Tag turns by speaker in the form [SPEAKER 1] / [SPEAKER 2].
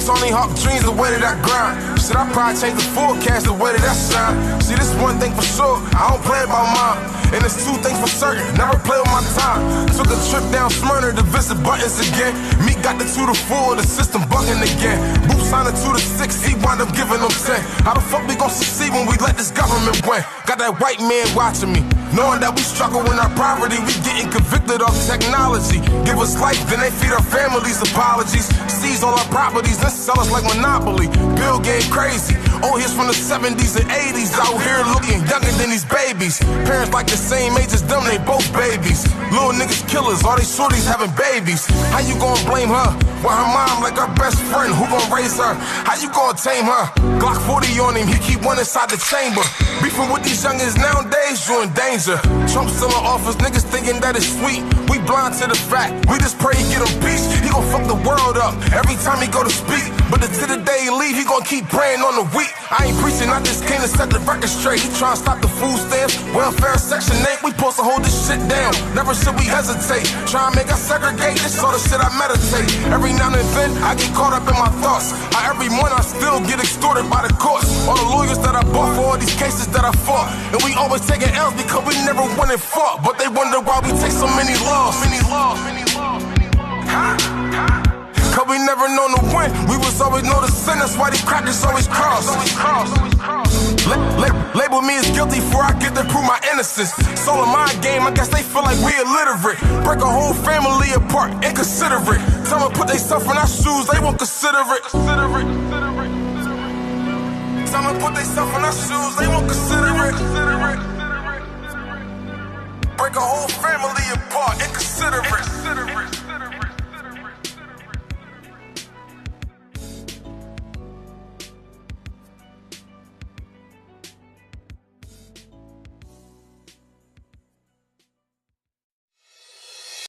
[SPEAKER 1] Tony Hawk dreams, the way that I grind. Shit, I probably change the forecast the way that I shine. See, this one thing for sure, I don't play about mine. And there's two things for certain, never play with my time. Took a trip down Smyrna to visit Buttons again. Meek got the 2 to 4, the system bugging again. Boop signed a 2 to 6, he wound up giving them 10. How the fuck we gon' succeed when we let this government win? Got that white man watching me, knowing that we struggle in our poverty. We getting convicted off technology. Give us life, then they feed our families apologies. Seize all our properties, then sell us like Monopoly. Bill game crazy. Old hits from the 70s and 80s. Out here looking younger than these babies. Parents like the same age as them, they both babies. Little niggas killers, all these shorties having babies. How you gon' blame her? Well, her mom like her best friend, who gon' raise her? How you gon' tame her? Glock 40 on him, he keep one inside the chamber. Beefing with these youngins nowadays, you in danger. Trump still in office, niggas thinking that it's sweet. We blind to the fact, we just pray he get him peace. He gon' fuck the world up every time he go to speak. But until the day he leave, he gon' keep praying on the weak. I ain't preaching, I just came to set the record straight. He tryna stop the food stamps, welfare, Section 8. We supposed to hold this shit down, never should we hesitate. Tryna make us segregate, this all the shit I meditate. Every now and then, I get caught up in my thoughts. Every morning I still get extorted by the courts. All the lawyers that I bought for all these cases that I fought. And we always taking L's because we never won and fought. But they wonder why we take so many laws. Cause we never known to win, we was always know the sin. That's why these crackers always cross. Label me as guilty before I get to prove my innocence. It's all in my game, I guess they feel like we illiterate. Break a whole family apart, inconsiderate. Tell them put they stuff in our shoes, they won't consider it. Tell them put they stuff in our shoes, they won't consider it. Break a whole family apart, inconsiderate.